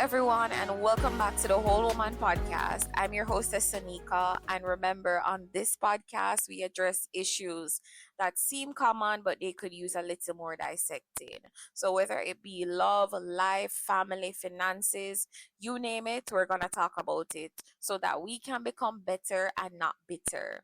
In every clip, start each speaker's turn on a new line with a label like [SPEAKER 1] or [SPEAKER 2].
[SPEAKER 1] everyone, and welcome back to the Whole Woman Podcast. I'm your hostess, Sanika, and remember, on this podcast, we address issues that seem common, but they could use a little more dissecting. So, whether it be love, life, family, finances, you name it, we're going to talk about it so that we can become better and not bitter.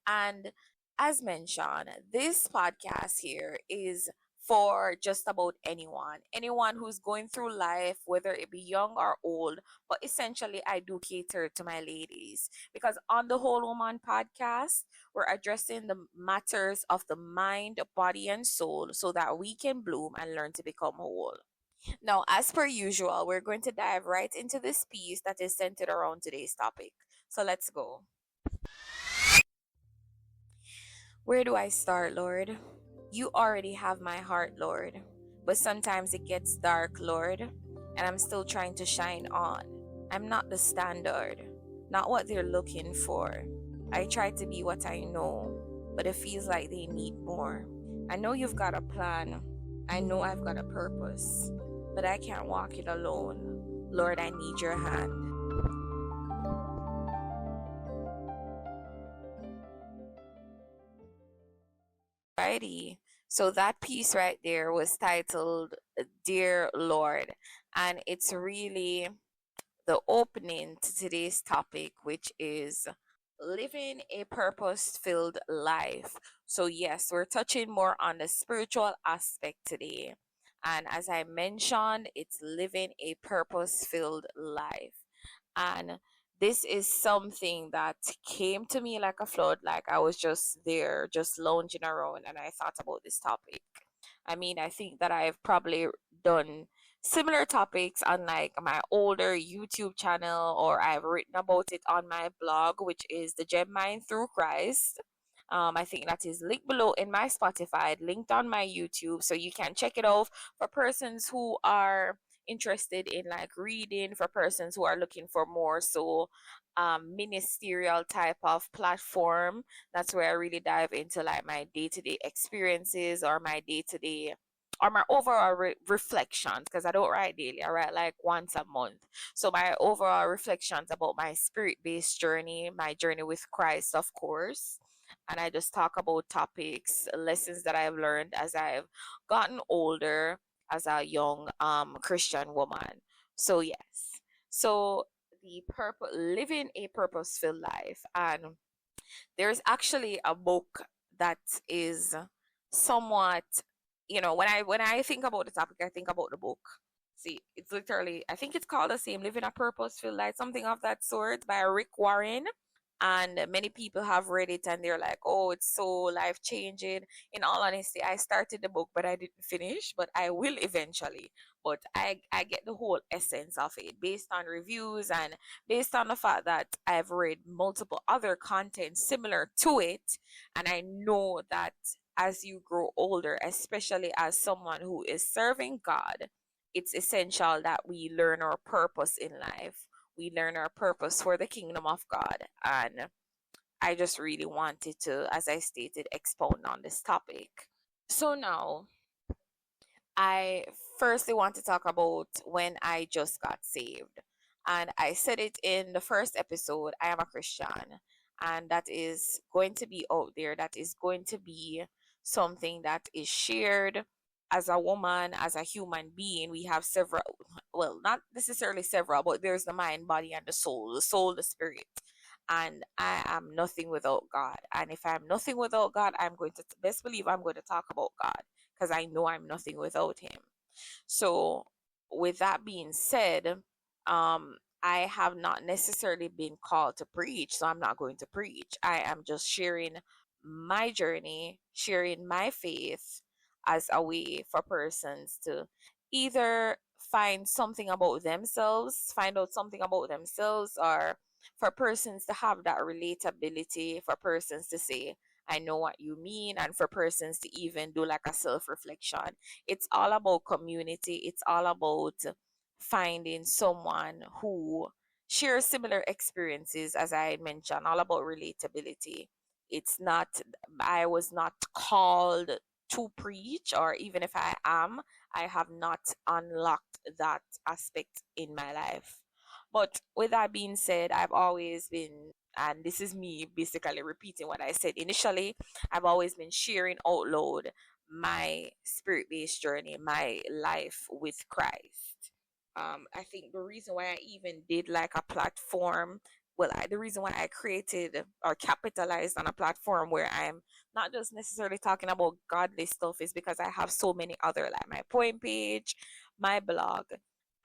[SPEAKER 1] And as mentioned, this podcast here is for just about anyone who's going through life, whether it be young or old. But essentially, I do cater to my ladies because on the Whole Woman podcast, we're addressing the matters of the mind, body, and soul so that we can bloom and learn to become whole. Now, as per usual, we're going to dive right into this piece that is centered around today's topic. So let's go. Where do I start, Lord? You already have my heart, Lord. But sometimes it gets dark, Lord, and I'm still trying to shine on. I'm not the standard, not what they're looking for. I try to be what I know, but it feels like they need more. I know you've got a plan. I know I've got a purpose, but I can't walk it alone. Lord, I need your hand. Alrighty. So that piece right there was titled Dear Lord, and it's really the opening to today's topic, which is living a purpose filled life. So, yes, we're touching more on the spiritual aspect today. And as I mentioned, it's living a purpose filled life. And this is something that came to me like a flood, like I was just there, just lounging around, and I thought about this topic. I mean, I think that I've probably done similar topics on like my older YouTube channel, or I've written about it on my blog, which is the Gem Mind Through Christ. I think that is linked below in my Spotify, linked on my YouTube, so you can check it out for persons who are interested in like reading, for persons who are looking for more so ministerial type of platform. That's where I really dive into like my day-to-day experiences, or my day-to-day, or my overall reflections, because I don't write daily, I write like once a month. So my overall reflections about my spirit-based journey, my journey with Christ, of course. And I just talk about topics, lessons that I've learned as I've gotten older, as a young Christian woman. So yes. So the purpose, living a purpose-filled life. And there's actually a book that is somewhat, when I think about the topic, I think about the book. See, it's literally, I think it's called the same, Living a Purpose-Filled Life, something of that sort, by Rick Warren. And many people have read it and they're like, oh, it's so life changing. In all honesty, I started the book but I didn't finish, but I will eventually. But I get the whole essence of it based on reviews, and based on the fact that I've read multiple other content similar to it. And I know that as you grow older, especially as someone who is serving God, it's essential that we learn our purpose in life. We learn our purpose for the kingdom of God. And I just really wanted to, as I stated, expound on this topic. So now, I firstly want to talk about when I just got saved. And I said it in the first episode, I am a Christian. And that is going to be out there. That is going to be something that is shared as a woman, as a human being. We have several, well, not necessarily several, but there's the mind, body, and the soul, the spirit. And I am nothing without God. And if I'm nothing without God, I'm going to best believe I'm going to talk about God, because I know I'm nothing without Him. So, with that being said, I have not necessarily been called to preach, so I'm not going to preach. I am just sharing my journey, sharing my faith as a way for persons to either find something about themselves, find out something about themselves, or for persons to have that relatability, for persons to say, I know what you mean, and for persons to even do like a self reflection. It's all about community, it's all about finding someone who shares similar experiences, as I mentioned, all about relatability. It's not, I was not called to preach, or even if I am, I have not unlocked that aspect in my life. But with that being said, I've always been, and this is me basically repeating what I said initially, I've always been sharing out loud my spirit based journey, my life with Christ. I think the reason why I even did like a platform, the reason why I created or capitalized on a platform where I'm not just necessarily talking about godly stuff is because I have so many other, like my poem page, my blog,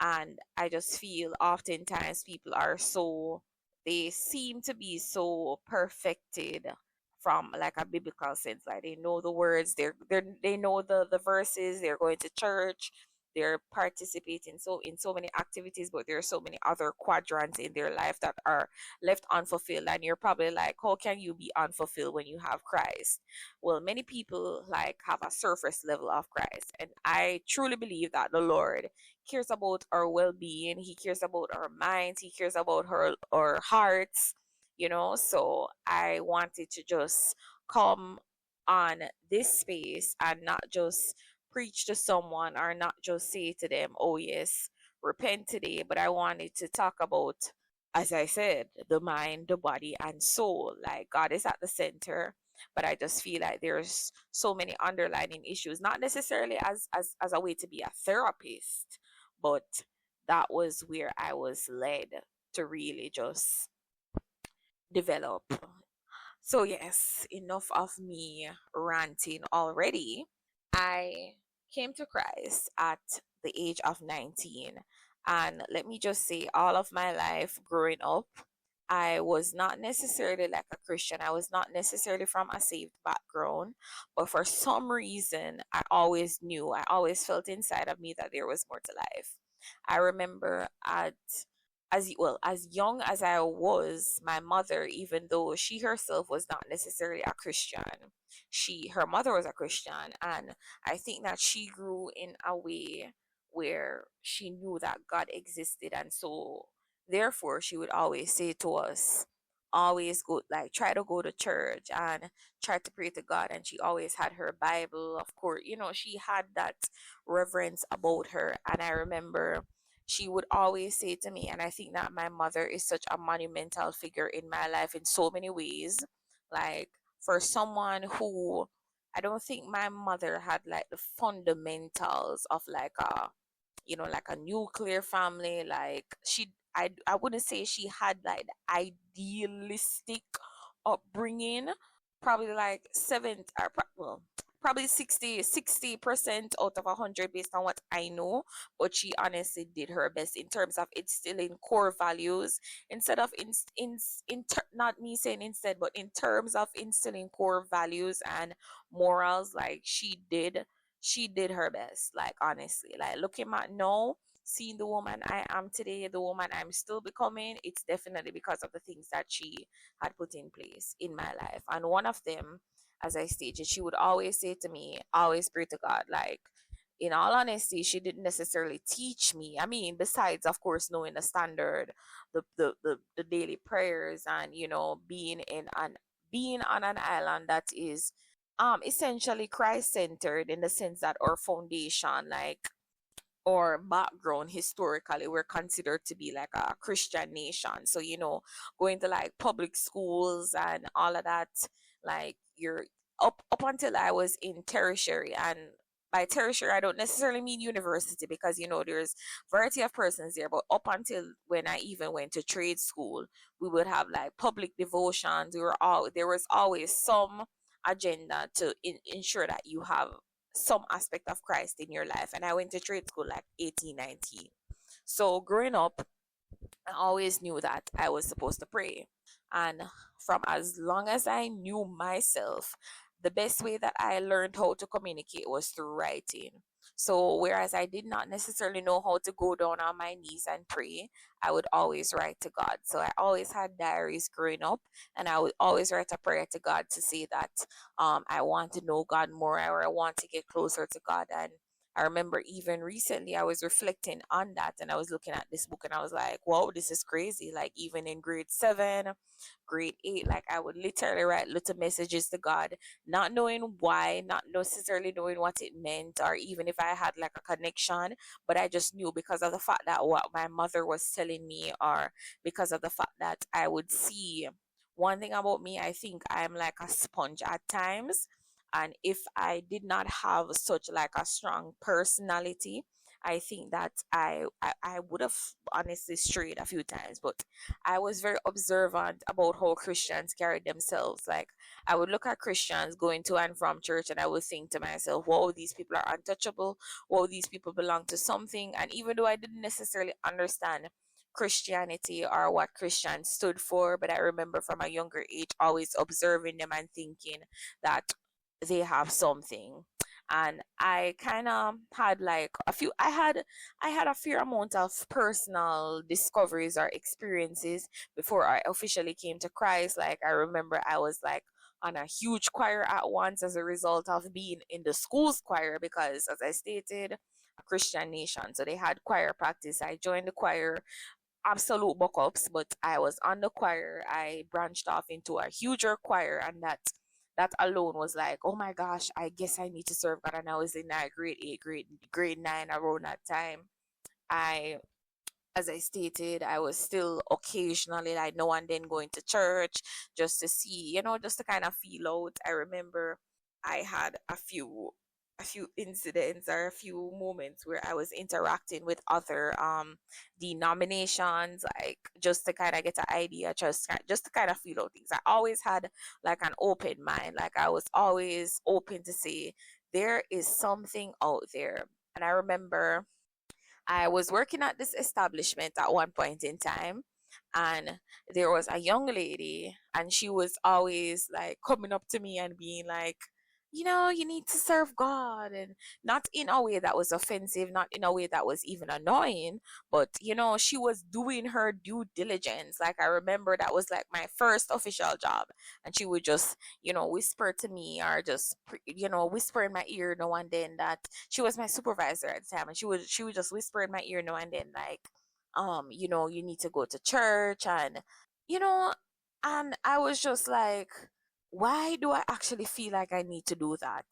[SPEAKER 1] and I just feel oftentimes people are so, they seem to be so perfected from like a biblical sense, like they know the words, they know the verses, they're going to church, they're participating so in so many activities, but there are so many other quadrants in their life that are left unfulfilled, and you're probably like, how can you be unfulfilled when you have Christ? Well, many people like have a surface level of Christ, and I truly believe that the Lord cares about our well-being, he cares about our minds, he cares about our hearts, so I wanted to just come on this space and not just preach to someone or not just say to them, oh yes, repent today, but I wanted to talk about, as I said, the mind, the body, and soul. Like God is at the center, but I just feel like there's so many underlying issues, not necessarily as a way to be a therapist, but that was where I was led to really just develop. So, yes, enough of me ranting already. I came to Christ at the age of 19. And let me just say, all of my life growing up, I was not necessarily like a Christian. I was not necessarily from a saved background. But for some reason, I always felt inside of me that there was more to life. I remember as young as I was, my mother, even though she herself was not necessarily a Christian, her mother was a Christian, and I think that she grew in a way where she knew that God existed, and so therefore she would always say to us, always go, like, try to go to church and try to pray to God. And she always had her Bible, of course, she had that reverence about her. And I remember she would always say to me, and I think that my mother is such a monumental figure in my life in so many ways. Like, for someone who, I don't think my mother had like the fundamentals of like like a nuclear family. Like, I wouldn't say she had like the idealistic upbringing. Probably like probably 60% out of 100 based on what I know. But she honestly did her best in terms of instilling core values, instead of not me saying instead, but in terms of instilling core values and morals. Like, she did her best, like, honestly, like, looking at now, seeing the woman I am today, the woman I'm still becoming, it's definitely because of the things that she had put in place in my life. And one of them, as I stated, she would always say to me, always pray to God. Like, in all honesty, she didn't necessarily teach me. I mean, besides, of course, knowing the standard, the daily prayers, and being on an island that is essentially Christ centered, in the sense that our foundation, like, or background, historically, we're considered to be like a Christian nation. So, going to like public schools and all of that, like, you're up until I was in tertiary. And by tertiary, I don't necessarily mean university, because there's variety of persons there. But up until when I even went to trade school, we would have like public devotions. There was always some agenda to ensure that you have some aspect of Christ in your life. And I went to trade school like 18, 19. So growing up, I always knew that I was supposed to pray. And from as long as I knew myself, the best way that I learned how to communicate was through writing. So, whereas I did not necessarily know how to go down on my knees and pray, I would always write to God. So, I always had diaries growing up, and I would always write a prayer to God to say that I want to know God more, or I want to get closer to God. And I remember even recently I was reflecting on that, and I was looking at this book and I was like, whoa, this is crazy. Like, even in grade 7, grade 8, like I would literally write little messages to God, not knowing why, not necessarily knowing what it meant, or even if I had like a connection, but I just knew because of the fact that what my mother was telling me, or because of the fact that I would see. One thing about me, I think I'm like a sponge at times. And if I did not have such like a strong personality, I think that I would have honestly strayed a few times. But I was very observant about how Christians carried themselves. Like, I would look at Christians going to and from church, and I would think to myself, whoa, these people are untouchable. Whoa, these people belong to something. And even though I didn't necessarily understand Christianity or what Christians stood for, but I remember from a younger age always observing them and thinking that they have something. And I kind of had like a few I had a fair amount of personal discoveries or experiences before I officially came to Christ. Like, I remember I was like on a huge choir at once as a result of being in the school's choir, because as I stated, a Christian nation, so they had choir practice. I joined the choir, absolute buck ups, but I was on the choir. I branched off into a huger choir, and that alone was like, oh my gosh, I guess I need to serve God. And I was in that grade 8, grade 9 around that time. I As I stated, I was still occasionally, like, now and then, going to church just to see, just to kind of feel out. I remember I had a few incidents or a few moments where I was interacting with other denominations, like, just to kind of get an idea, just to kind of feel out things. I always had like an open mind, like I was always open to say there is something out there. And I remember I was working at this establishment at one point in time, and there was a young lady, and she was always like coming up to me and being like, you need to serve God, and not in a way that was offensive, not in a way that was even annoying, but she was doing her due diligence. Like, I remember that was like my first official job, and she would just, whisper to me, or just, whisper in my ear now and then, that she was my supervisor at the time, and she would just whisper in my ear now and then, like, you need to go to church, and you know and I was just like, why do I actually feel like I need to do that?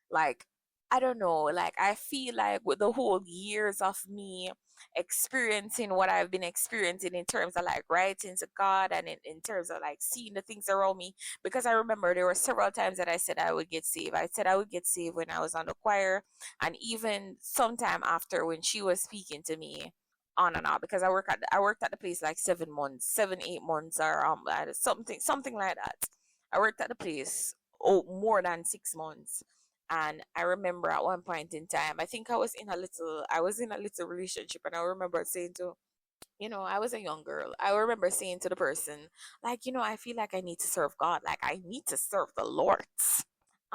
[SPEAKER 1] Like, I don't know, like, I feel like with the whole years of me experiencing what I've been experiencing in terms of like writing to God, and in terms of like seeing the things around me, because I remember there were several times that I said I would get saved. I said I would get saved when I was on the choir, and even sometime after, when she was speaking to me on and off, because I worked at the place like 7 months, 7, 8 months, or something like that. I worked at the place, more than 6 months. And I remember at one point in time, I think I was in a little relationship, and I remember saying to, I was a young girl. I remember saying to the person, like, I feel like I need to serve God. Like, I need to serve the Lord.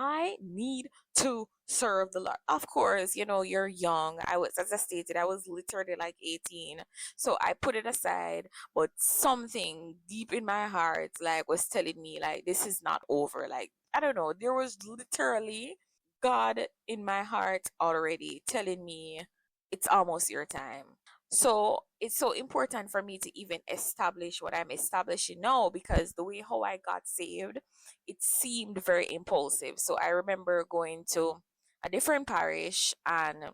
[SPEAKER 1] I need to serve the Lord. Of course, you're young. As I stated, I was literally like 18. So I put it aside, but something deep in my heart, like, was telling me, like, this is not over. Like, I don't know. There was literally God in my heart already telling me it's almost your time. So it's so important for me to even establish what I'm establishing now, because the way how I got saved, it seemed very impulsive. So I remember going to a different parish, and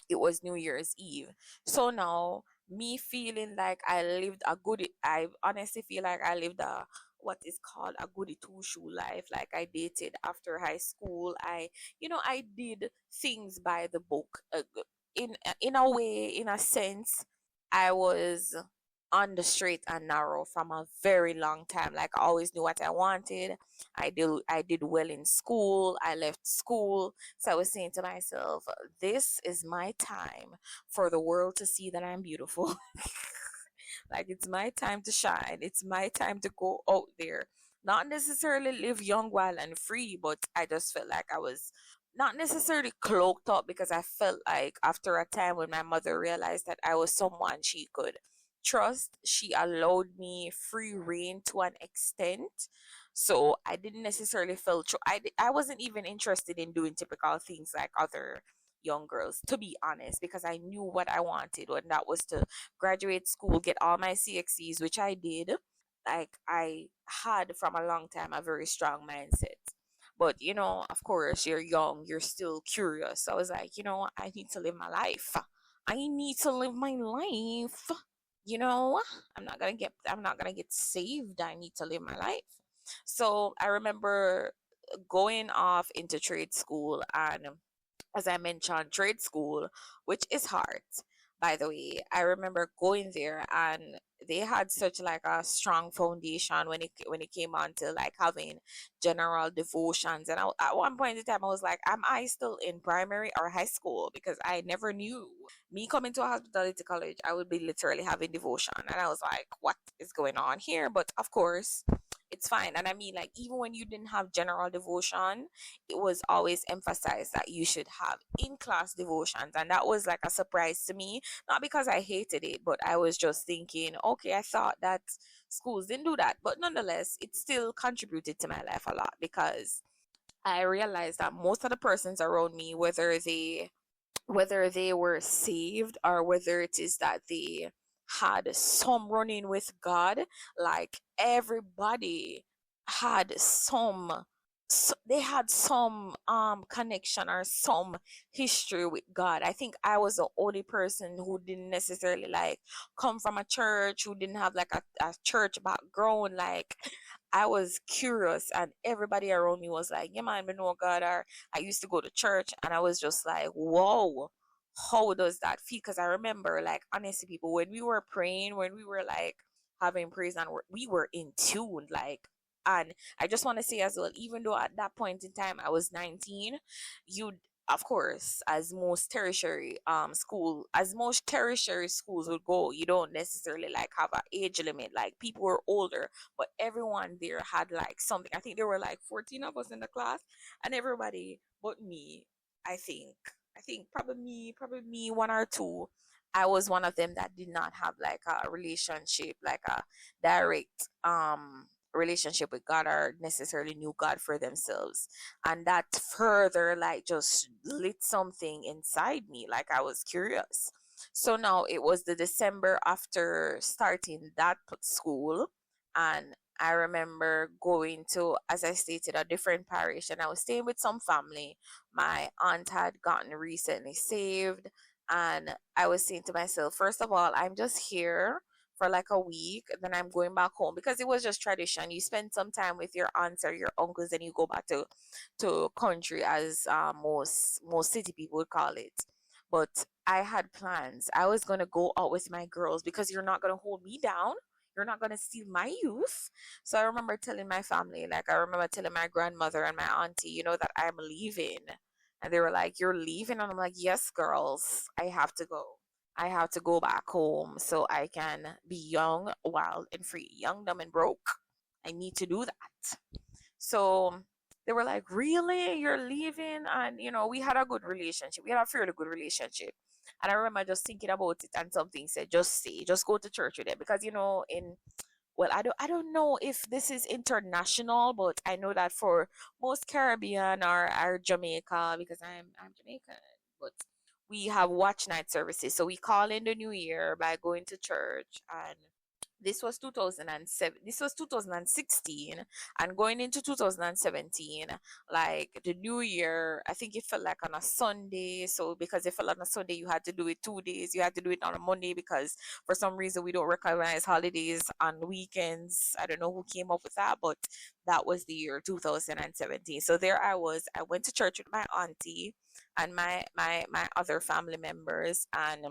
[SPEAKER 1] it was New Year's Eve. So now, me feeling like I honestly feel like I lived a what is called a goody two shoe life. Like, I dated after high school. I did things by the book. In a way, in a sense, I was on the straight and narrow from a very long time. Like, I always knew what I wanted. I did well in school. I left school. So I was saying to myself, this is my time for the world to see that I'm beautiful. Like, it's my time to shine. It's my time to go out there. Not necessarily live young, wild, and free, but I just felt like I was not necessarily cloaked up, because I felt like after a time when my mother realized that I was someone she could trust, she allowed me free reign to an extent. So I didn't necessarily feel I wasn't even interested in doing typical things like other young girls, to be honest, because I knew what I wanted, and that was to graduate school, get all my CXCs, which I did. Like, I had from a long time a very strong mindset. But, of course, you're young, you're still curious. So I was like, I need to live my life. I need to live my life. You know, I'm not gonna get saved. I need to live my life. So I remember going off into trade school, and as I mentioned, trade school, which is hard, by the way. I remember going there, and they had such like a strong foundation when it came on to like having general devotions. And at one point in time, I was like, am I still in primary or high school? Because I never knew. Me coming to a hospitality college, I would be literally having devotion, and I was like, what is going on here? But of course, it's fine. And I mean, like, even when you didn't have general devotion, it was always emphasized that you should have in class devotions. And that was like a surprise to me. Not because I hated it, but I was just thinking, okay, I thought that schools didn't do that. But nonetheless, it still contributed to my life a lot, because I realized that most of the persons around me, whether they were saved or whether it is that they had some running with God, like everybody had they had some connection or some history with God. I think I was the only person who didn't necessarily like come from a church, who didn't have like a church background. Like, I was curious, and everybody around me was like, yeah man, we know God, or I used to go to church, and I was just like, whoa, how does that feel? Because I remember, like, honestly, people, when we were praying, when we were like having praise and we were in tune, like, and I just want to say as well, even though at that point in time I was 19, you, of course, as most tertiary schools would go, you don't necessarily like have an age limit. Like, people were older, but everyone there had like something. I think there were like 14 of us in the class, and everybody but me, I think, probably me, one or two. I was one of them that did not have like a relationship, like a direct relationship with God, or necessarily knew God for themselves. And that further like just lit something inside me. Like, I was curious. So now it was the December after starting that school, and I remember going to, as I stated, a different parish, and I was staying with some family. My aunt had gotten recently saved, and I was saying to myself, first of all, I'm just here for like a week, then I'm going back home, because it was just tradition. You spend some time with your aunts or your uncles, and you go back to country, as most city people would call it. But I had plans. I was gonna go out with my girls, because you're not gonna hold me down. You're not gonna steal my youth. So I remember telling my family, like, I remember telling my grandmother and my auntie, that I'm leaving. And they were like, you're leaving? And I'm like, yes, girls, I have to go. I have to go back home so I can be young, wild, and free. Young, dumb, and broke. I need to do that. So they were like, really? You're leaving? And, we had a good relationship. We had a fairly good relationship. And I remember just thinking about it, and something said, just go to church with it. Because, well, I don't know if this is international, but I know that for most Caribbean or Jamaica, because I'm Jamaican, but we have watch night services. So we call in the new year by going to church, and this was 2007, this was 2016, and going into 2017, like the new year, I think it felt like on a Sunday. So because it fell on a Sunday, you had to do it 2 days. You had to do it on a Monday, because for some reason we don't recognize holidays on weekends. I don't know who came up with that, but that was the year 2017. So there I went to church with my auntie and my other family members. And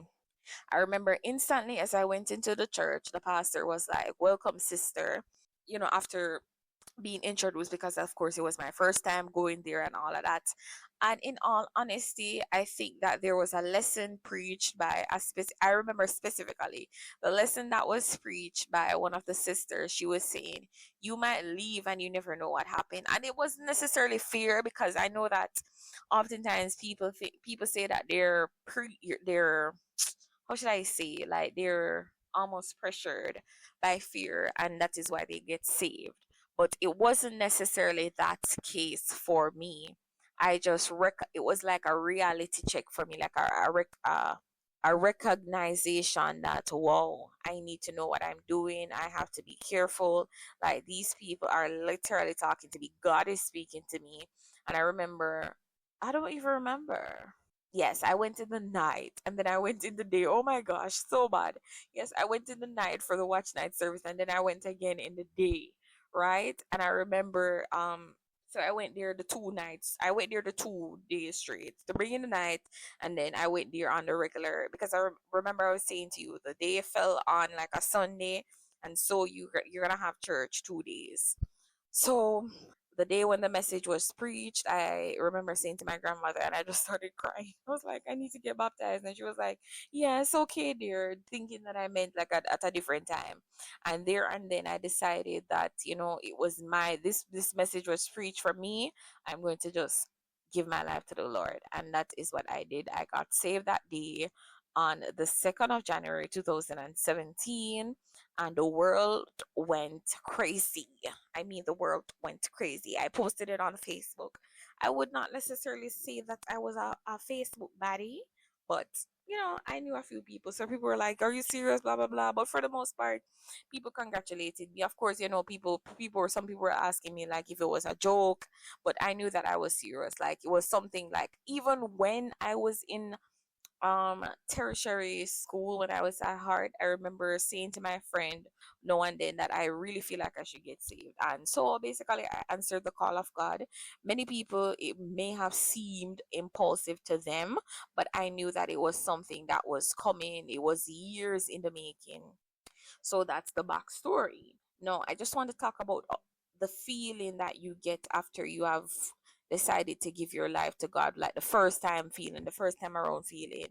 [SPEAKER 1] I remember instantly as I went into the church, the pastor was like, welcome, sister. After being introduced, because of course it was my first time going there and all of that. And in all honesty, I think that there was a lesson preached by I remember specifically the lesson that was preached by one of the sisters. She was saying, you might leave and you never know what happened. And it wasn't necessarily fear, because I know that oftentimes people say that they're how should I say, like, they're almost pressured by fear, and that is why they get saved. But it wasn't necessarily that case for me. it was like a reality check for me, like a recognition that, whoa, I need to know what I'm doing. I have to be careful. Like, these people are literally talking to me. God is speaking to me. And I remember, I don't even remember. Yes, I went in the night and then I went in the day. Oh my gosh, so bad. Yes, I went in the night for the watch night service and then I went again in the day, right? And I remember, so I went there the 2 nights. I went there the 2 days straight. The beginning of the night, and then I went there on the regular because remember I was saying to you the day fell on like a Sunday, and so you're gonna have church 2 days. So the day when the message was preached, I remember saying to my grandmother, and I just started crying. I was like, I need to get baptized. And she was like, yeah, it's okay, dear, thinking that I meant like at a different time. And there and then I decided that, it was this message was preached for me. I'm going to just give my life to the Lord. And that is what I did. I got saved that day on the 2nd of January 2017, and the world went crazy. I mean, the world went crazy. I posted it on Facebook. I would not necessarily say that I was a Facebook baddie, but I knew a few people. So people were like, "Are you serious?" Blah blah blah. But for the most part, people congratulated me. Of course, some people were asking me like if it was a joke, but I knew that I was serious. Like, it was something, like, even when I was in tertiary school, when I was at heart, I remember saying to my friend no one then that I really feel like I should get saved. And so basically I answered the call of God. Many people, it may have seemed impulsive to them, but I knew that it was something that was coming. It was years in the making. So that's the backstory. No, I just want to talk about the feeling that you get after you have decided to give your life to God, like the first time feeling, the first time around feeling.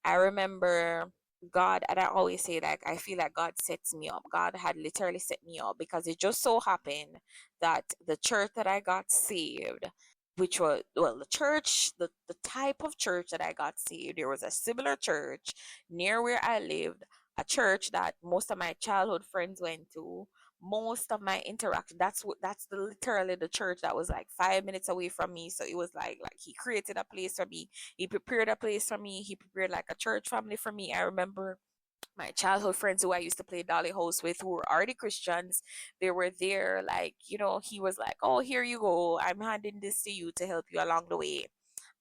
[SPEAKER 1] I remember God, and I always say, like, I feel like God sets me up. God had literally set me up because it just so happened that the church that I got saved, which was, well, the type of church that I got saved, there was a similar church near where I lived, a church that most of my childhood friends went to. Most of my interaction, literally the church that was like 5 minutes away from me. So it was like he created a place for me. He prepared a place for me. He prepared like a church family for me. I remember my childhood friends who I used to play dolly house with, who were already Christians, they were there. Like, he was like, "Oh, here you go. I'm handing this to you to help you along the way."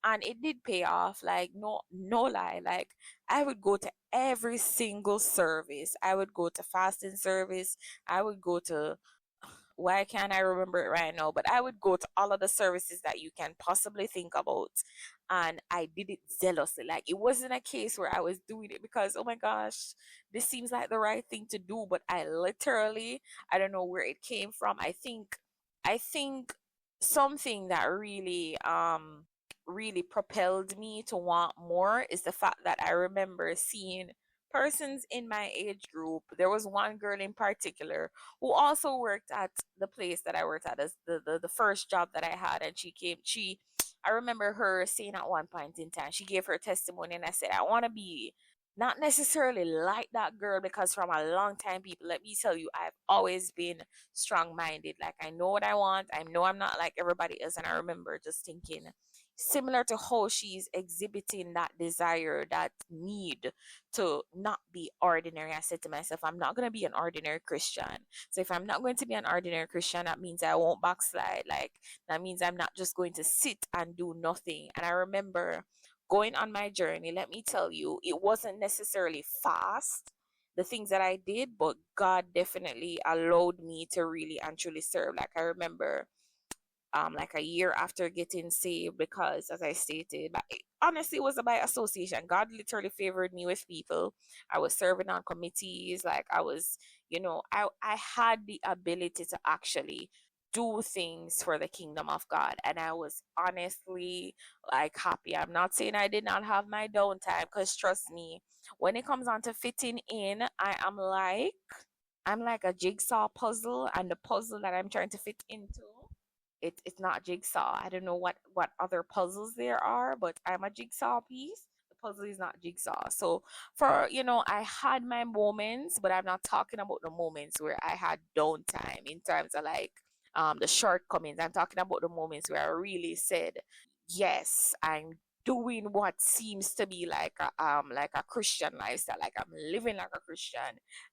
[SPEAKER 1] And it did pay off. Like, no lie, like, I would go to every single service. I would go to fasting service. I would go to, why can't I remember it right now? But I would go to all of the services that you can possibly think about. And I did it zealously. Like, it wasn't a case where I was doing it because, oh my gosh, this seems like the right thing to do. But I literally, I don't know where it came from. I think something that really propelled me to want more is the fact that I remember seeing persons in my age group. There was one girl in particular who also worked at the place that I worked at, as the first job that I had. And I remember her saying at one point in time, she gave her testimony, and I said, I want to be not necessarily like that girl, because from a long time, people, let me tell you, I've always been strong minded. Like, I know what I want. I know I'm not like everybody else. And I remember just thinking, similar to how she's exhibiting that desire, that need to not be ordinary, I said to myself, I'm not going to be an ordinary Christian. So if I'm not going to be an ordinary Christian, that means I won't backslide. Like, that means I'm not just going to sit and do nothing. And I remember going on my journey. Let me tell you, it wasn't necessarily fast, the things that I did, but God definitely allowed me to really and truly serve. Like, I remember like a year after getting saved, because as I stated, honestly, it was by association. God literally favored me with people. I was serving on committees. Like, I was, I had the ability to actually do things for the kingdom of God, and I was honestly like happy. I'm not saying I did not have my downtime, because trust me, when it comes on to fitting in, I'm like a jigsaw puzzle, and the puzzle that I'm trying to fit into, it's not jigsaw. I don't know what other puzzles there are, but I'm a jigsaw piece. The puzzle is not jigsaw. So for I had my moments, but I'm not talking about the moments where I had downtime in terms of like the shortcomings. I'm talking about the moments where I really said, yes, I'm doing what seems to be like a Christian lifestyle, like I'm living like a Christian.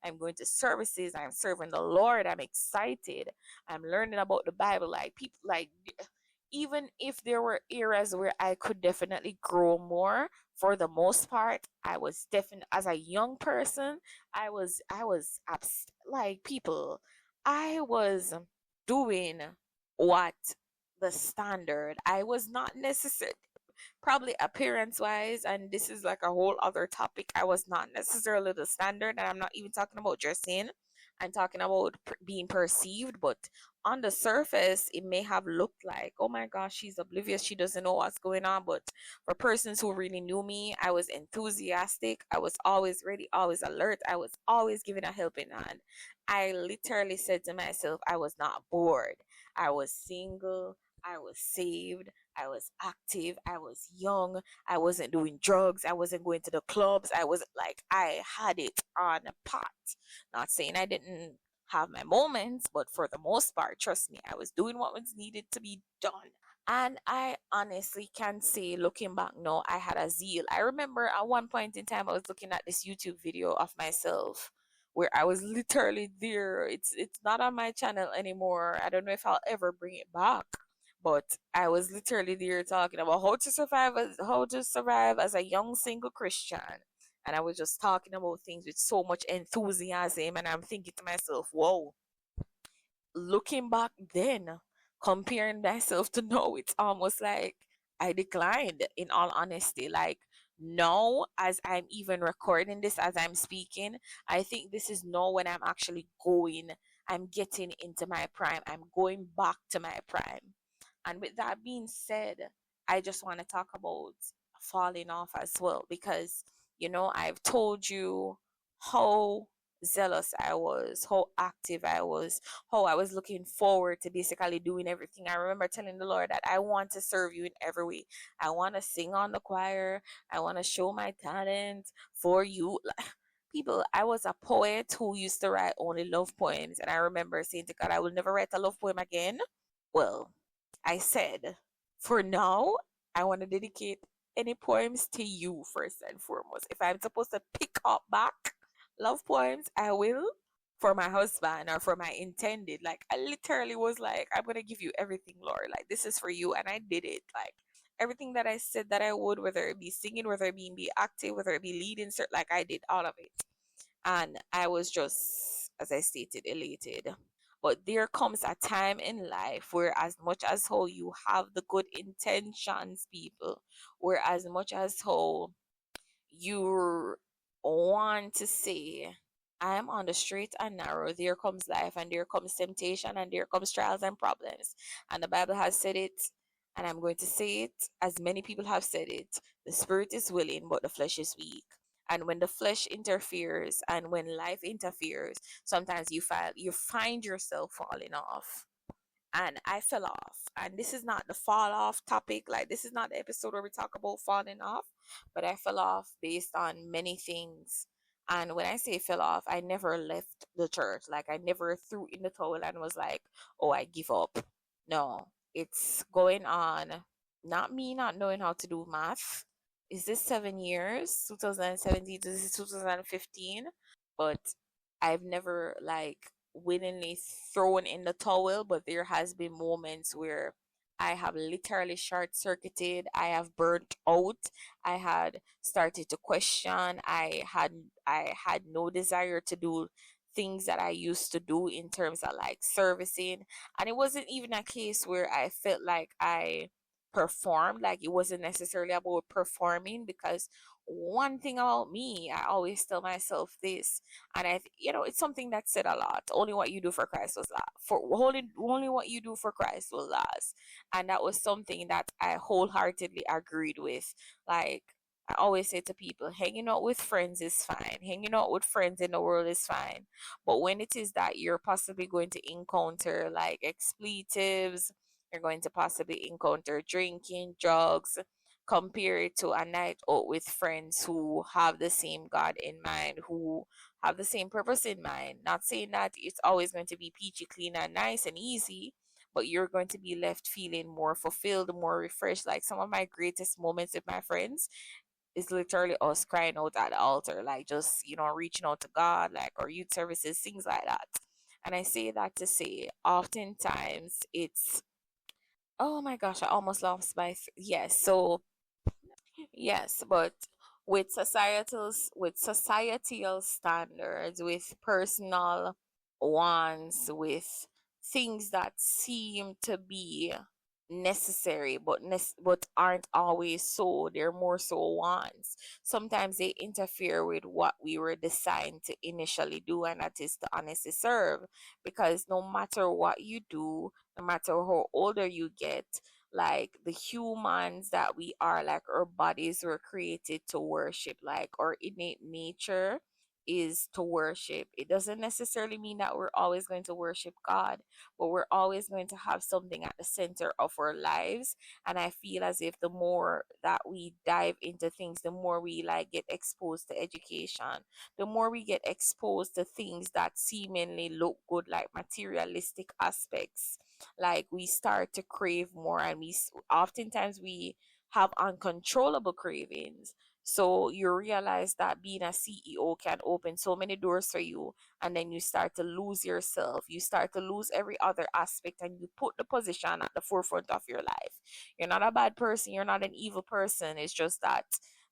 [SPEAKER 1] I'm going to services, I'm serving the Lord, I'm excited, I'm learning about the Bible. Like people, like even if there were eras where I could definitely grow more, for the most part, I was definitely, as a young person, like people, I was doing what the standard. I was not necessarily, probably appearance wise, and this is like a whole other topic. I was not necessarily the standard, and I'm not even talking about dressing. I'm talking about being perceived, but on the surface, it may have looked like, oh my gosh, she's oblivious. She doesn't know what's going on. But for persons who really knew me, I was enthusiastic. I was always ready, always alert. I was always giving a helping hand. I literally said to myself, I was not bored. I was single. I was saved. I was active. I was young. I wasn't doing drugs. I wasn't going to the clubs. I was like, I had it on a pot. Not saying I didn't have my moments, but for the most part, trust me, I was doing what was needed to be done. And I honestly can say, looking back now, I had a zeal. I remember at one point in time, I was looking at this YouTube video of myself where I was literally there. It's not on my channel anymore. I don't know if I'll ever bring it back. But I was literally there talking about how to survive as a young single Christian. And I was just talking about things with so much enthusiasm, and I'm thinking to myself, whoa, looking back then, comparing myself to now, it's almost like I declined, in all honesty. Like now, as I'm even recording this, as I'm speaking, I think this is now when I'm getting into my prime. I'm going back to my prime. And with that being said, I just want to talk about falling off as well, because, I've told you how zealous I was, how active I was, how I was looking forward to basically doing everything. I remember telling the Lord that I want to serve you in every way. I want to sing on the choir. I want to show my talent for you. People, I was a poet who used to write only love poems. And I remember saying to God, I will never write a love poem again. Well, I said, for now, I want to dedicate any poems to you first and foremost. If I'm supposed to pick up back love poems, I will, for my husband or for my intended. Like, I literally was like, I'm going to give you everything, Lord. Like, this is for you. And I did it. Like, everything that I said that I would, whether it be singing, whether it be active, whether it be leading, like, I did all of it. And I was just, as I stated, elated. But there comes a time in life where, as much as how you have the good intentions, people, where as much as how you want to say, I am on the straight and narrow, there comes life, and there comes temptation, and there comes trials and problems. And the Bible has said it, and I'm going to say it as many people have said it. The spirit is willing, but the flesh is weak. And when the flesh interferes and when life interferes, sometimes you find yourself falling off. And I fell off. And this is not the fall off topic. Like, this is not the episode where we talk about falling off, but I fell off based on many things. And when I say fell off, I never left the church. Like, I never threw in the towel and was like, oh, I give up. No, it's going on. Not me not knowing how to do math. Is this 7 years? 2017 to this is 2015. But I've never like willingly thrown in the towel, but there has been moments where I have literally short circuited, I have burnt out, I had started to question, I had no desire to do things that I used to do in terms of like servicing. And it wasn't even a case where I felt like I performed, like it wasn't necessarily about performing, because one thing about me, I always tell myself this, and it's something that said a lot. Only what you do for Christ was last. For only what you do for Christ will last, and that was something that I wholeheartedly agreed with. Like, I always say to people, hanging out with friends is fine. Hanging out with friends in the world is fine, but when it is that you're possibly going to encounter like expletives, you're going to possibly encounter drinking, drugs, compare it to a night out with friends who have the same God in mind, who have the same purpose in mind. Not saying that it's always going to be peachy clean and nice and easy, but you're going to be left feeling more fulfilled, more refreshed. Like some of my greatest moments with my friends is literally us crying out at the altar, like just, reaching out to God, like, or youth services, things like that. And I say that to say, oftentimes it's, oh my gosh, I almost lost my, yes. So yes, but with societal standards, with personal wants, with things that seem to be necessary but aren't always so, they're more so wants. Sometimes they interfere with what we were designed to initially do, and that is to honestly serve. Because no matter what you do, no matter how older you get, like the humans that we are, like our bodies were created to worship, like our innate nature is to worship. It doesn't necessarily mean that we're always going to worship God, but we're always going to have something at the center of our lives. And I feel as if the more that we dive into things, the more we like get exposed to education, the more we get exposed to things that seemingly look good, like materialistic aspects, like we start to crave more, and oftentimes we have uncontrollable cravings. So you realize that being a CEO can open so many doors for you, and then you start to lose yourself, you start to lose every other aspect, and you put the position at the forefront of your life. You're not a bad person, you're not an evil person, it's just that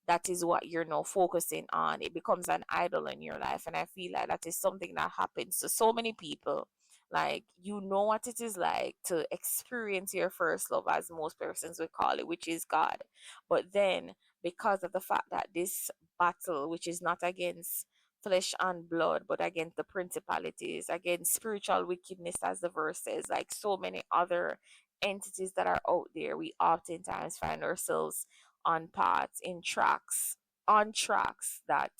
[SPEAKER 1] that is what you're now focusing on. It becomes an idol in your life, and I feel like that is something that happens to so many people. Like, you know what it is like to experience your first love, as most persons would call it, which is God. But then, because of the fact that this battle, which is not against flesh and blood, but against the principalities, against spiritual wickedness, as the verse says, like so many other entities that are out there, we oftentimes find ourselves on paths, in tracks, on tracks that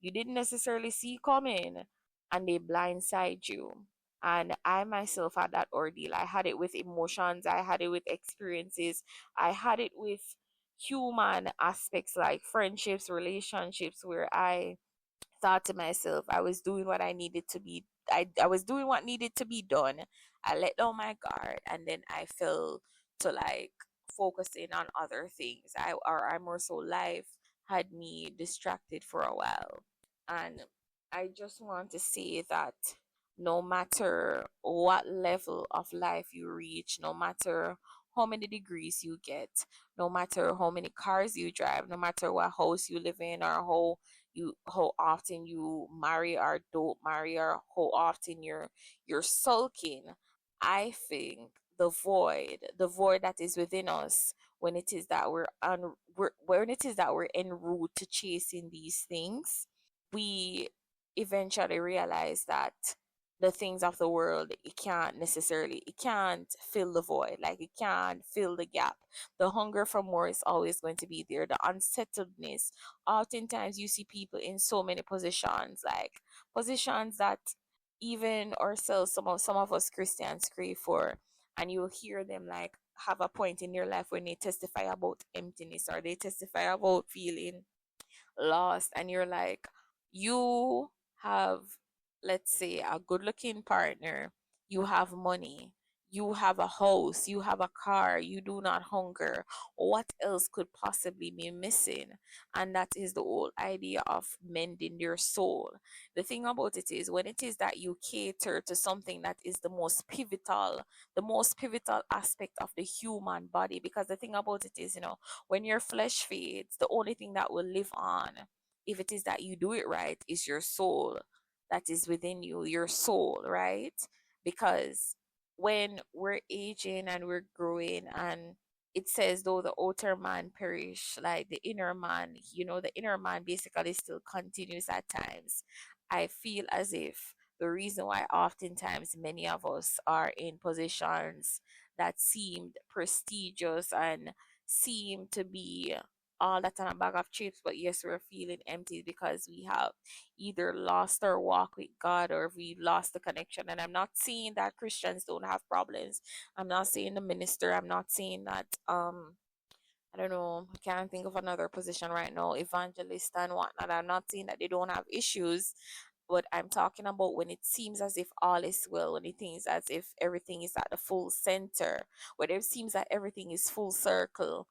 [SPEAKER 1] you didn't necessarily see coming, and they blindside you. And I myself had that ordeal. I had it with emotions, I had it with experiences, I had it with human aspects, like friendships, relationships, where I thought to myself I was doing what I needed to be. I was doing what needed to be done. I let down my guard, and then I fell to like focusing on other things. I more so life had me distracted for a while. And I just want to say that no matter what level of life you reach, no matter how many degrees you get, no matter how many cars you drive, no matter what house you live in, or how often you marry or don't marry, or how often you're sulking, I think the void that is within us, when it is that when it is that we're en route to chasing these things, we eventually realize that the things of the world, it can't fill the void, like it can't fill the gap. The hunger for more is always going to be there, the unsettledness. Oftentimes you see people in so many positions, like positions that even ourselves, some of us Christians crave for. And you'll hear them like have a point in their life when they testify about emptiness, or they testify about feeling lost, and you're like, you have, let's say, a good looking partner, you have money, you have a house, you have a car, you do not hunger. What else could possibly be missing? And that is the whole idea of mending your soul. The thing about it is, when it is that you cater to something that is the most pivotal aspect of the human body, because the thing about it is, when your flesh fades, the only thing that will live on, if it is that you do it right, is your soul that is within you, your soul, right? Because when we're aging and we're growing, and it says, though the outer man perish, like the inner man basically still continues at times. I feel as if the reason why oftentimes many of us are in positions that seemed prestigious and seem to be all that on a bag of chips, but yes, we're feeling empty, because we have either lost our walk with God, or we lost the connection. And I'm not saying that Christians don't have problems. I'm not saying the minister. I'm not saying that I don't know, I can't think of another position right now, evangelist and whatnot. I'm not saying that they don't have issues. But I'm talking about when it seems as if all is well, when it seems as if everything is at the full center, when it seems that everything is full circle,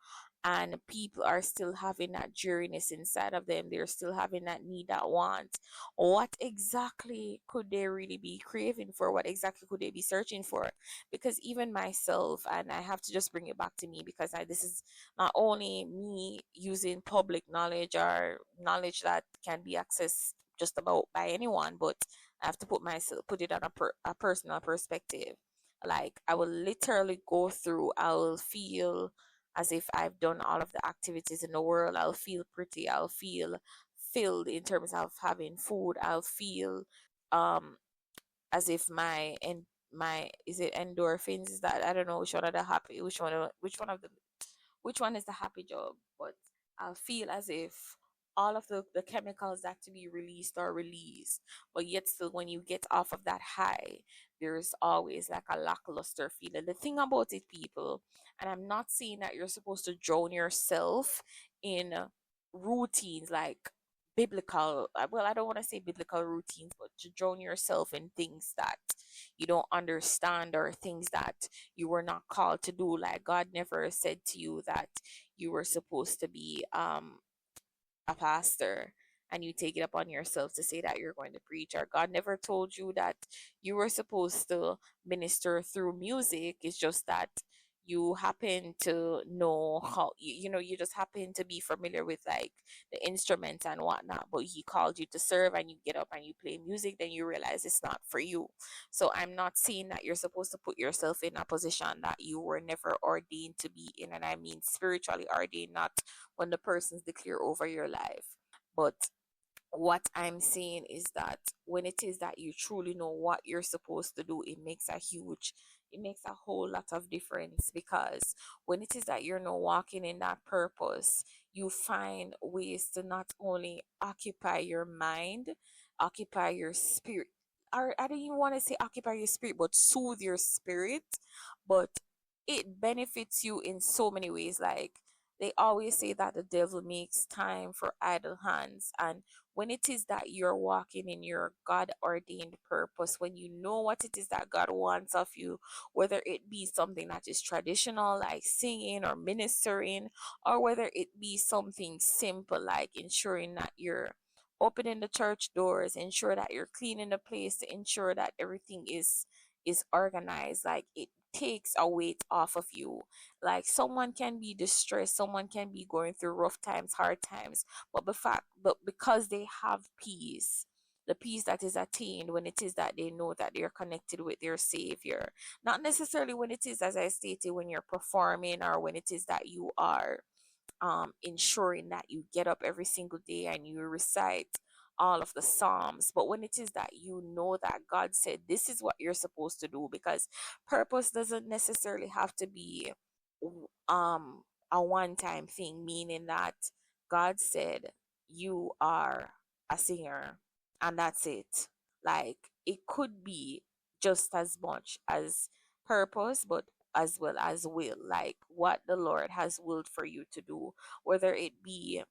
[SPEAKER 1] and people are still having that dreariness inside of them, they're still having that need, that want. What exactly could they really be craving for? What exactly could they be searching for? Because even myself, and I have to just bring it back to me, because this is not only me using public knowledge or knowledge that can be accessed just about by anyone, but I have to put it on a personal perspective. Like, I will literally go through, I will feel as if I've done all of the activities in the world. I'll feel pretty, I'll feel filled in terms of having food. I'll feel um as if my is it endorphins, is that, I don't know which one of the happy, which one is the happy job, but I'll feel as if all of the chemicals that to be released are released. But yet still, when you get off of that high, there's always like a lackluster feeling. The thing about it, people, and I'm not saying that you're supposed to drown yourself in routines like biblical, well, I don't want to say biblical routines, but to drown yourself in things that you don't understand, or things that you were not called to do. Like, God never said to you that you were supposed to be a pastor, and you take it upon yourself to say that you're going to preach. Or God never told you that you were supposed to minister through music. It's just that you happen to know how, you just happen to be familiar with like the instruments and whatnot, but he called you to serve, and you get up and you play music, then you realize it's not for you. So I'm not saying that you're supposed to put yourself in a position that you were never ordained to be in, and I mean spiritually ordained, not when the persons declare over your life. But what I'm saying is that when it is that you truly know what you're supposed to do, it makes a whole lot of difference. Because when it is that you're not walking in that purpose, you find ways to not only occupy your mind, occupy your spirit, or I don't even want to say occupy your spirit, but soothe your spirit. But it benefits you in so many ways. Like, they always say that the devil makes time for idle hands. And when it is that you're walking in your God ordained purpose, when you know what it is that God wants of you, whether it be something that is traditional, like singing or ministering, or whether it be something simple, like ensuring that you're opening the church doors, ensure that you're cleaning the place, to ensure that everything is organized. Like, it takes a weight off of you. Like, someone can be distressed, someone can be going through rough times, hard times, but because they have peace, the peace that is attained when it is that they know that they're connected with their savior. Not necessarily when it is, as I stated, when you're performing, or when it is that you are ensuring that you get up every single day and you recite all of the psalms, but when it is that you know that God said this is what you're supposed to do. Because purpose doesn't necessarily have to be um a one time thing, meaning that God said you are a singer and that's it. Like, it could be just as much as purpose, but as well as will, like what the Lord has willed for you to do. Whether it be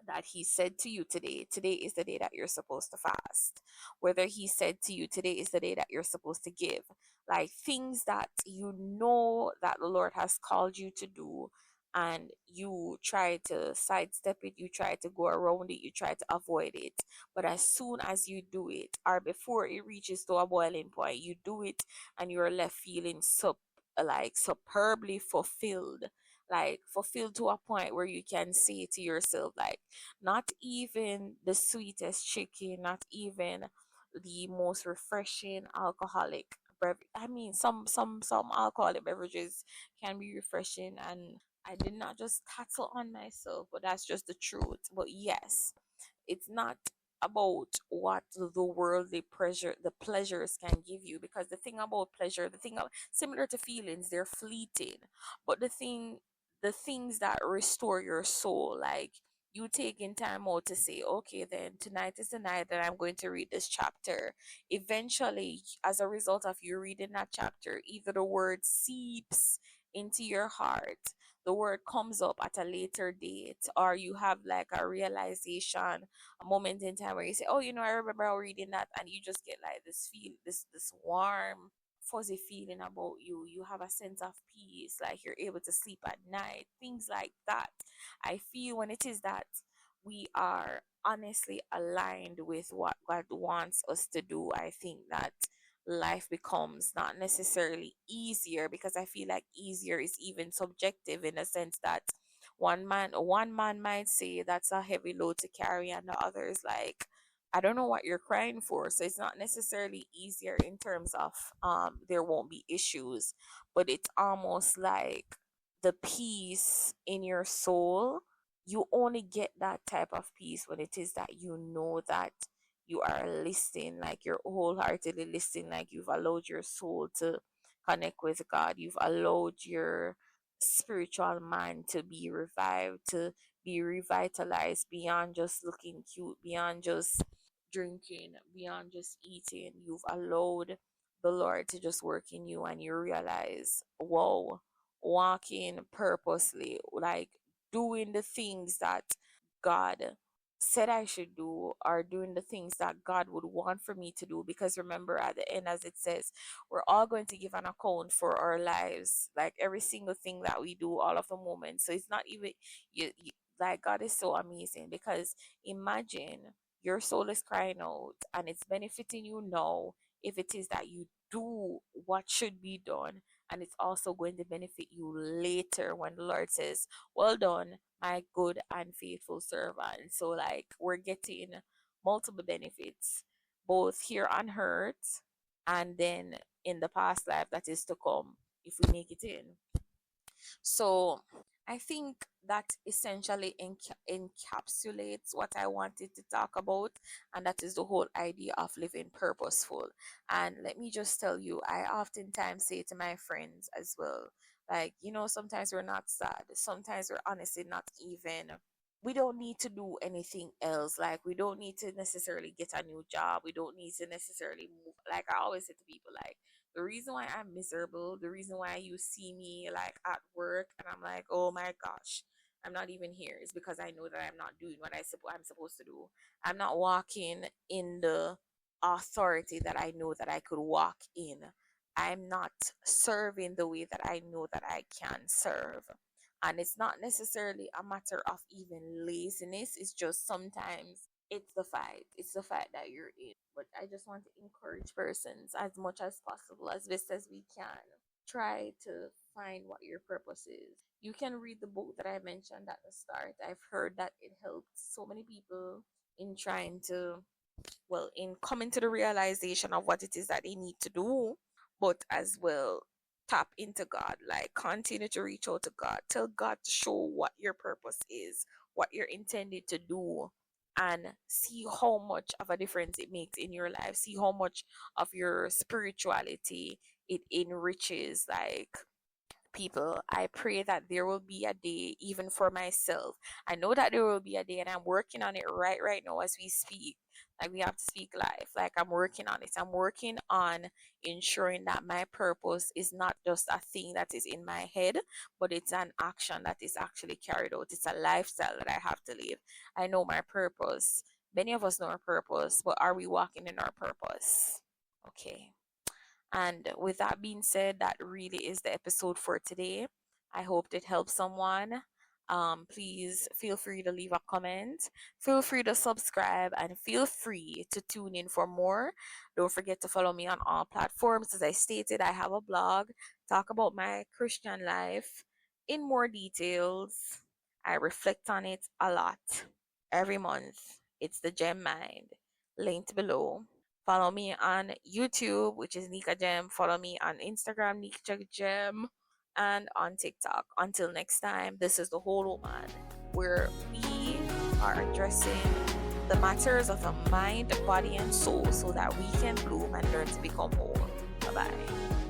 [SPEAKER 1] that he said to you, today is the day that you're supposed to fast. Whether he said to you, today is the day that you're supposed to give. Like, things that you know that the Lord has called you to do, and you try to sidestep it, you try to go around it, you try to avoid it. But as soon as you do it, or before it reaches to a boiling point, you do it, and you're left feeling like superbly fulfilled. Like, fulfilled to a point where you can say to yourself, like, not even the sweetest chicken, not even the most refreshing alcoholic I mean, some alcoholic beverages can be refreshing, and I did not just tattle on myself, but that's just the truth. But yes, it's not about what the worldly pleasure the pleasures can give you. Because the thing about pleasure, similar to feelings, they're fleeting. But the things that restore your soul, like you taking time out to say, okay, then tonight is the night that I'm going to read this chapter. Eventually, as a result of you reading that chapter, either the word seeps into your heart, the word comes up at a later date, or you have like a realization, a moment in time where you say, oh, I remember reading that, and you just get like this warm fuzzy feeling about you have a sense of peace, like you're able to sleep at night, things like that. I feel when it is that we are honestly aligned with what God wants us to do, I think that life becomes not necessarily easier, because I feel like easier is even subjective, in a sense that one man might say that's a heavy load to carry, and the other is like, I don't know what you're crying for. So it's not necessarily easier in terms of there won't be issues, but it's almost like the peace in your soul, you only get that type of peace when it is that you know that you are listening, like you're wholeheartedly listening, like you've allowed your soul to connect with God, you've allowed your spiritual mind to be revived, to be revitalized, beyond just looking cute, beyond just drinking, beyond just eating. You've allowed the Lord to just work in you, and you realize, whoa, walking purposely, like doing the things that God said I should do, or doing the things that God would want for me to do. Because remember, at the end, as it says, we're all going to give an account for our lives, like every single thing that we do, all of the moments. So it's not even like, God is so amazing, because imagine your soul is crying out and it's benefiting you now, if it is that you do what should be done, and it's also going to benefit you later when the Lord says, well done, my good and faithful servant. So like, we're getting multiple benefits, both here on earth and then in the past life that is to come, if we make it in. So I think that essentially encapsulates what I wanted to talk about, and that is the whole idea of living purposeful. And let me just tell you, I oftentimes say to my friends as well, like, sometimes we're not sad, sometimes we're honestly not even, we don't need to do anything else. Like, we don't need to necessarily get a new job, we don't need to necessarily move. Like, I always say to people, like, the reason why I'm miserable, the reason why you see me like at work and I'm like, oh my gosh, I'm not even here, is because I know that I'm not doing what I'm supposed to do. I'm not walking in the authority that I know that I could walk in. I'm not serving the way that I know that I can serve. And it's not necessarily a matter of even laziness. It's just sometimes it's the fight. It's the fight that you're in. But I just want to encourage persons as much as possible, as best as we can. Try to find what your purpose is. You can read the book that I mentioned at the start. I've heard that it helped so many people in trying to, well, in coming to the realization of what it is that they need to do, but as well tap into God, like continue to reach out to God, tell God to show what your purpose is, what you're intended to do, and see how much of a difference it makes in your life, see how much of your spirituality it enriches. Like, people, I pray that there will be a day, even for myself. I know that there will be a day, and I'm working on it right now as we speak. Like, we have to speak life. Like, I'm working on it. I'm working on ensuring that my purpose is not just a thing that is in my head, but it's an action that is actually carried out. It's a lifestyle that I have to live. I know my purpose. Many of us know our purpose, but are we walking in our purpose? Okay. And with that being said, that really is the episode for today. I hope it helps someone. Please feel free to leave a comment. Feel free to subscribe, and feel free to tune in for more. Don't forget to follow me on all platforms. As I stated, I have a blog, talk about my Christian life in more details. I reflect on it a lot every month. It's the Gem Mind, linked below. Follow me on YouTube, which is Nika Gem. Follow me on Instagram, Nika Gem, and on TikTok. Until next time, this is the Whole Woman, where we are addressing the matters of the mind, body, and soul, so that we can bloom and learn to become whole. Bye bye.